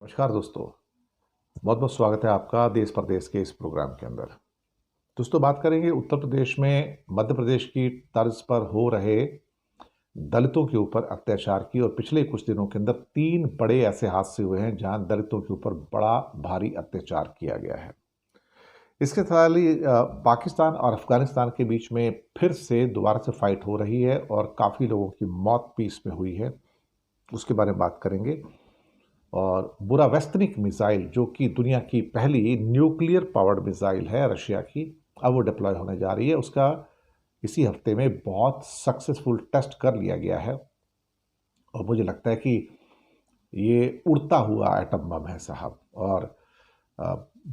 नमस्कार दोस्तों। बहुत बहुत स्वागत है आपका देश प्रदेश के इस प्रोग्राम के अंदर। दोस्तों, बात करेंगे उत्तर प्रदेश में मध्य प्रदेश की तर्ज पर हो रहे दलितों के ऊपर अत्याचार की। और पिछले कुछ दिनों के अंदर 3 बड़े ऐसे हादसे हुए हैं जहां दलितों के ऊपर बड़ा भारी अत्याचार किया गया है। इसके साथ ही पाकिस्तान और अफगानिस्तान के बीच में फिर से दोबारा से फाइट हो रही है और काफ़ी लोगों की मौत भी इसमें हुई है। उसके बारे में बात करेंगे। और बुरावेस्टनिक मिसाइल, जो कि दुनिया की पहली न्यूक्लियर पावर्ड मिसाइल है रशिया की, अब वो डिप्लॉय होने जा रही है। उसका इसी हफ्ते में बहुत सक्सेसफुल टेस्ट कर लिया गया है और मुझे लगता है कि ये उड़ता हुआ एटम बम है साहब। और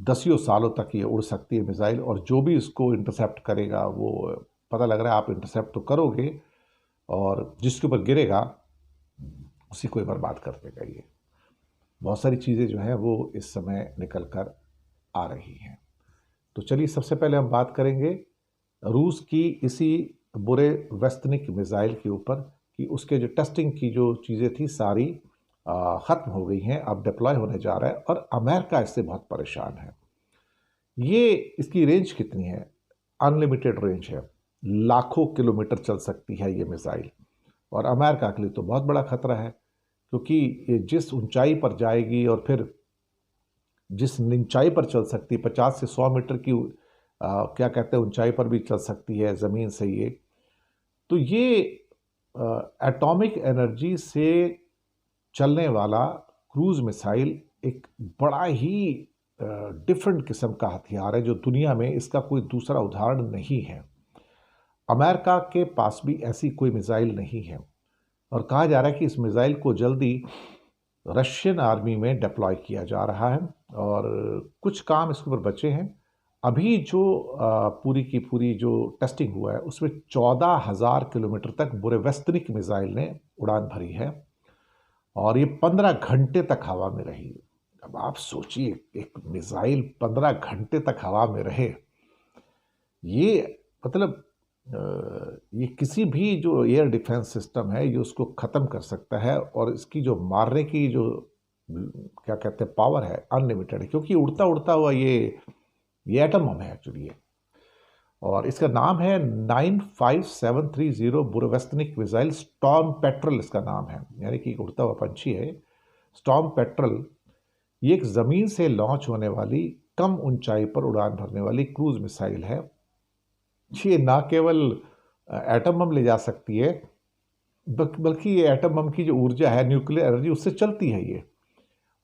दसियों सालों तक ये उड़ सकती है मिसाइल, और जो भी इसको इंटरसेप्ट करेगा वो, पता लग रहा है आप इंटरसेप्ट तो करोगे और जिसके ऊपर गिरेगा उसी को बर्बाद कर देगा। ये बहुत सारी चीज़ें जो हैं वो इस समय निकल कर आ रही हैं। तो चलिए, सबसे पहले हम बात करेंगे रूस की इसी बुरे वेस्तनिक मिसाइल के ऊपर कि उसके जो टेस्टिंग की जो चीज़ें थी सारी ख़त्म हो गई हैं, अब डिप्लॉय होने जा रहा है और अमेरिका इससे बहुत परेशान है। ये इसकी रेंज कितनी है? अनलिमिटेड रेंज है, लाखों किलोमीटर चल सकती है ये मिसाइल। और अमेरिका के लिए तो बहुत बड़ा खतरा है, क्योंकि ये जिस ऊंचाई पर जाएगी और फिर जिस ऊंचाई पर चल सकती है, 50 से 100 मीटर की क्या कहते हैं ऊंचाई पर भी चल सकती है ज़मीन से ये। तो ये एटॉमिक एनर्जी से चलने वाला क्रूज मिसाइल एक बड़ा ही डिफरेंट किस्म का हथियार है, जो दुनिया में इसका कोई दूसरा उदाहरण नहीं है। अमेरिका के पास भी ऐसी कोई मिसाइल नहीं है और कहा जा रहा है कि इस मिसाइल को जल्दी रशियन आर्मी में डिप्लॉय किया जा रहा है और कुछ काम इसके ऊपर बचे हैं। अभी जो पूरी की पूरी जो टेस्टिंग हुआ है उसमें 14,000 किलोमीटर तक बुरेवेस्तनिक मिसाइल ने उड़ान भरी है और ये 15 घंटे तक हवा में रही। अब आप सोचिए, एक मिसाइल 15 घंटे तक हवा में रहे, ये मतलब ये किसी भी जो एयर डिफेंस सिस्टम है ये उसको ख़त्म कर सकता है। और इसकी जो मारने की जो क्या कहते हैं पावर है, अनलिमिटेड है, क्योंकि उड़ता उड़ता हुआ ये एटम बम है एक्चुअली ये। और इसका नाम है 95730 बुरेवेस्तनिक मिसाइल। स्टॉर्म पेट्रल इसका नाम है, यानी कि उड़ता हुआ पंछी है स्टॉर्म पेट्रल। ये एक ज़मीन से लॉन्च होने वाली, कम ऊंचाई पर उड़ान भरने वाली क्रूज मिसाइल है। ये ना केवल एटम बम ले जा सकती है, बल्कि ये एटम बम की जो ऊर्जा है, न्यूक्लियर एनर्जी, उससे चलती है ये।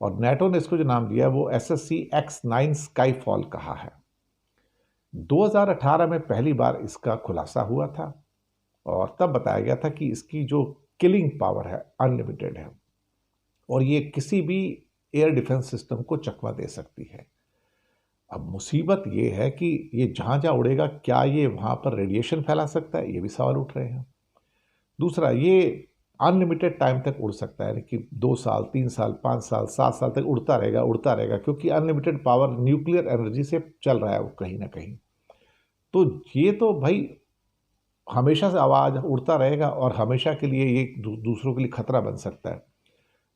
और नेटो ने इसको जो नाम दिया वो SSC-X9 स्काईफॉल कहा है। 2018 में पहली बार इसका खुलासा हुआ था और तब बताया गया था कि इसकी जो किलिंग पावर है अनलिमिटेड है और ये किसी भी एयर डिफेंस सिस्टम को चकमा दे सकती है। अब मुसीबत ये है कि ये जहाँ जहाँ उड़ेगा, क्या ये वहाँ पर रेडिएशन फैला सकता है? ये भी सवाल उठ रहे हैं। दूसरा, ये अनलिमिटेड टाइम तक उड़ सकता है, यानी कि 2 साल, 3 साल, 5 साल, 7 साल तक उड़ता रहेगा, क्योंकि अनलिमिटेड पावर न्यूक्लियर एनर्जी से चल रहा है वो कहीं ना कहीं। तो ये तो भाई हमेशा से आवाज़ उड़ता रहेगा और हमेशा के लिए ये दूसरों के लिए खतरा बन सकता है।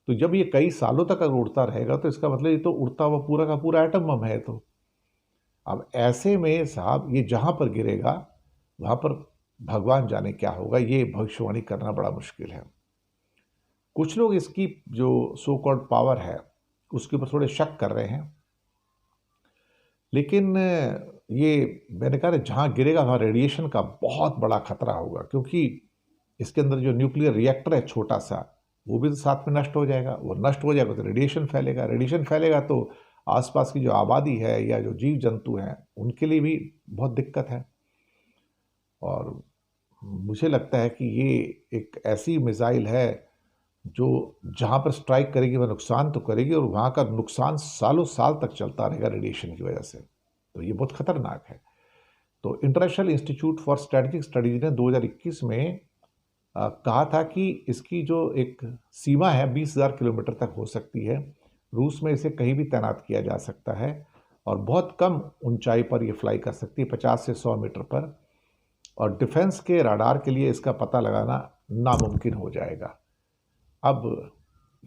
तो जब ये कई सालों तक अगर उड़ता रहेगा तो इसका मतलब ये तो उड़ता हुआ पूरा का पूरा एटम बम है। तो अब ऐसे में साहब ये जहाँ पर गिरेगा वहाँ पर भगवान जाने क्या होगा, ये भविष्यवाणी करना बड़ा मुश्किल है। कुछ लोग इसकी जो सो कॉल्ड पावर है उसके ऊपर थोड़े शक कर रहे हैं, लेकिन ये मैंने कहा जहाँ गिरेगा वहाँ रेडिएशन का बहुत बड़ा खतरा होगा, क्योंकि इसके अंदर जो न्यूक्लियर रिएक्टर है छोटा सा, वो भी तो साथ में नष्ट हो जाएगा। वो नष्ट हो जाएगा तो रेडिएशन फैलेगा तो आसपास की जो आबादी है या जो जीव जंतु हैं उनके लिए भी बहुत दिक्कत है। और मुझे लगता है कि ये एक ऐसी मिसाइल है जो जहाँ पर स्ट्राइक करेगी वह नुकसान तो करेगी और वहाँ का नुकसान सालों साल तक चलता रहेगा रेडिएशन की वजह से। तो ये बहुत खतरनाक है। तो international institute for strategic studies ने 2021 में कहा था कि इसकी जो एक सीमा है 20,000 किलोमीटर तक हो सकती है। रूस में इसे कहीं भी तैनात किया जा सकता है और बहुत कम ऊंचाई पर यह फ्लाई कर सकती है, 50 से 100 मीटर पर। और डिफेंस के राडार के लिए इसका पता लगाना नामुमकिन हो जाएगा। अब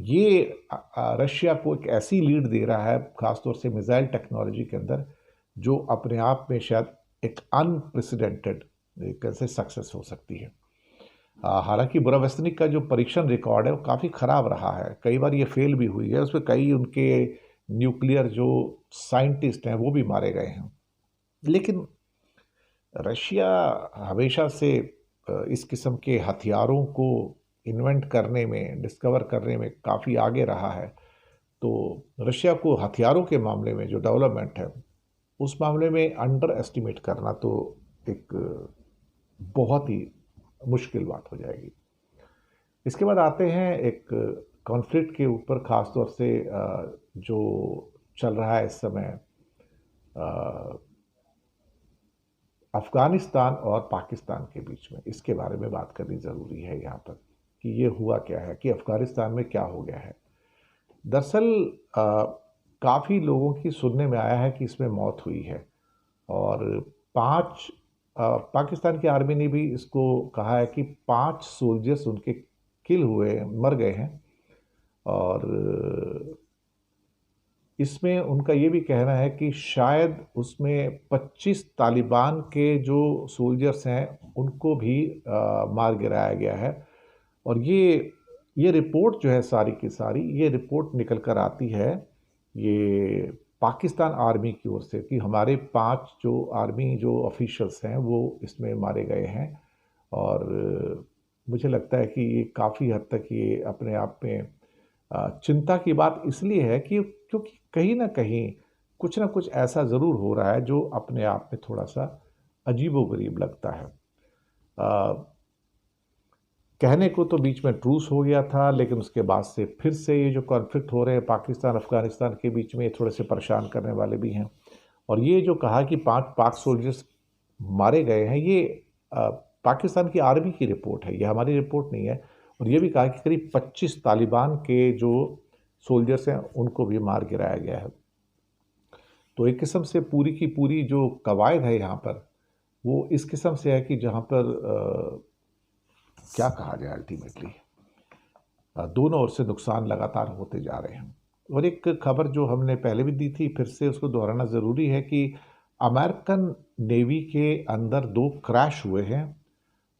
ये रशिया को एक ऐसी लीड दे रहा है, खासतौर से मिसाइल टेक्नोलॉजी के अंदर, जो अपने आप में शायद एक अनप्रेसिडेंटेड कैसे सक्सेस हो सकती है। हालांकि बुरावेस्निक का जो परीक्षण रिकॉर्ड है वो काफ़ी ख़राब रहा है, कई बार ये फेल भी हुई है, उसमें कई उनके न्यूक्लियर जो साइंटिस्ट हैं वो भी मारे गए हैं। लेकिन रशिया हमेशा से इस किस्म के हथियारों को इन्वेंट करने में, डिस्कवर करने में काफ़ी आगे रहा है। तो रशिया को हथियारों के मामले में जो डेवलपमेंट है, उस मामले में अंडर एस्टिमेट करना तो एक बहुत ही मुश्किल बात हो जाएगी। इसके बाद आते हैं एक कॉन्फ्लिक्ट के ऊपर, ख़ास तौर से जो चल रहा है इस समय अफ़गानिस्तान और पाकिस्तान के बीच में। इसके बारे में बात करनी ज़रूरी है यहाँ पर कि ये हुआ क्या है, कि अफ़गानिस्तान में क्या हो गया है। दरअसल काफ़ी लोगों की सुनने में आया है कि इसमें मौत हुई है, और पाकिस्तान की आर्मी ने भी इसको कहा है कि 5 सोल्जर्स उनके किल हुए, मर गए हैं। और इसमें उनका ये भी कहना है कि शायद उसमें 25 तालिबान के जो सोल्जर्स हैं उनको भी मार गिराया गया है। और ये रिपोर्ट जो है सारी की सारी, ये रिपोर्ट निकल कर आती है ये पाकिस्तान आर्मी की ओर से कि हमारे 5 जो आर्मी जो ऑफिशियल्स हैं वो इसमें मारे गए हैं। और मुझे लगता है कि ये काफ़ी हद तक ये अपने आप में चिंता की बात इसलिए है कि क्योंकि कहीं ना कहीं कुछ ना कुछ ऐसा ज़रूर हो रहा है जो अपने आप में थोड़ा सा अजीबोगरीब लगता है। कहने को तो बीच में ट्रूस हो गया था, लेकिन उसके बाद से फिर से ये जो कॉन्फ्लिक्ट हो रहे हैं पाकिस्तान अफ़गानिस्तान के बीच में, ये थोड़े से परेशान करने वाले भी हैं। और ये जो कहा कि 5 पाक सोल्जर्स मारे गए हैं, ये पाकिस्तान की आर्मी की रिपोर्ट है, ये हमारी रिपोर्ट नहीं है। और ये भी कहा कि करीब 25 तालिबान के जो सोल्जर्स हैं उनको भी मार गिराया गया है। तो एक किस्म से पूरी की पूरी जो कवायद है यहाँ पर, वो इस किस्म से है कि जहाँ पर क्या कहा जाए, अल्टीमेटली दोनों ओर से नुकसान लगातार होते जा रहे हैं। और एक खबर जो हमने पहले भी दी थी, फिर से उसको दोहराना ज़रूरी है कि अमेरिकन नेवी के अंदर 2 क्रैश हुए हैं,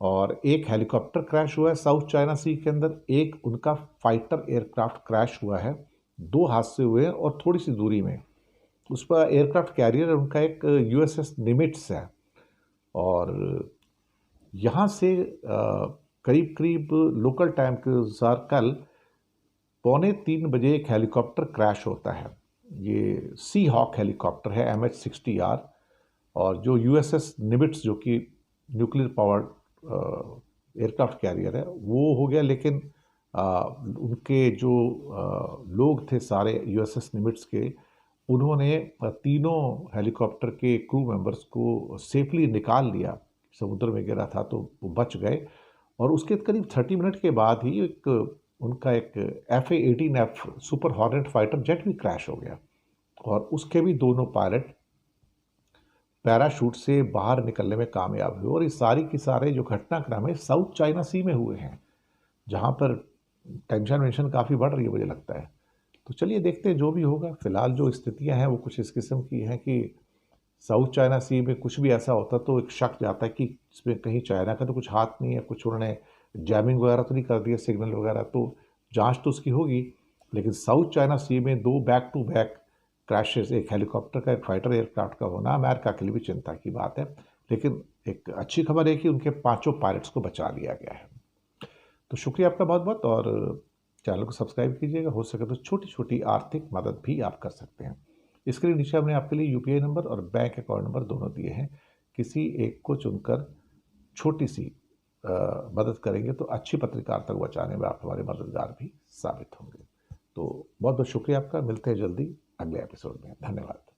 और एक हेलीकॉप्टर क्रैश हुआ है साउथ चाइना सी के अंदर, एक उनका फाइटर एयरक्राफ्ट क्रैश हुआ है। 2 हादसे हुए हैं, और थोड़ी सी दूरी में उस पर एयरक्राफ्ट कैरियर उनका एक यूएसएस निमिट्स है। और यहाँ से करीब करीब लोकल टाइम के अनुसार कल 2:45 बजे एक हेलीकॉप्टर क्रैश होता है। ये सी हॉक हेलीकॉप्टर है, MH-60R। और जो यूएसएस निमिट्स जो कि न्यूक्लियर पावर्ड एयरक्राफ्ट कैरियर है, वो हो गया। लेकिन उनके जो लोग थे सारे यूएसएस निमिट्स के, उन्होंने तीनों हेलीकॉप्टर के क्रू मेंबर्स को सेफली निकाल लिया। समुद्र में गिरा था तो वो बच गए। और उसके करीब 30 मिनट के बाद ही उनका एक FA-18F super hornet fighter jet भी क्रैश हो गया, और उसके भी दोनों पायलट पैराशूट से बाहर निकलने में कामयाब हुए। और ये सारी की सारे जो घटनाक्रम है साउथ चाइना सी में हुए हैं, जहाँ पर टेंशन काफ़ी बढ़ रही है मुझे लगता है। तो चलिए देखते हैं जो भी होगा। फिलहाल जो स्थितियाँ हैं वो कुछ इस किस्म की हैं कि साउथ चाइना सी में कुछ भी ऐसा होता तो एक शक जाता है कि इसमें कहीं चाइना का तो कुछ हाथ नहीं है, कुछ उन्होंने जैमिंग वगैरह तो नहीं कर दिया, सिग्नल वगैरह, तो जांच तो उसकी होगी। लेकिन साउथ चाइना सी में 2 बैक टू बैक क्रैशेस, एक हेलीकॉप्टर का एक फाइटर एयरक्राफ्ट का होना अमेरिका के लिए भी चिंता की बात है। लेकिन एक अच्छी खबर है कि उनके 5 पायलट्स को बचा लिया गया है। तो शुक्रिया आपका बहुत बहुत, और चैनल को सब्सक्राइब कीजिएगा। हो सके तो छोटी छोटी आर्थिक मदद भी आप कर सकते हैं। इसके लिए नीचे हमने आपके लिए UPI नंबर और बैंक अकाउंट नंबर दोनों दिए हैं। किसी एक को चुनकर छोटी सी मदद करेंगे तो अच्छी पत्रकारिता को बचाने में आप हमारे मददगार भी साबित होंगे। तो बहुत बहुत शुक्रिया आपका। मिलते हैं जल्दी अगले एपिसोड में। धन्यवाद।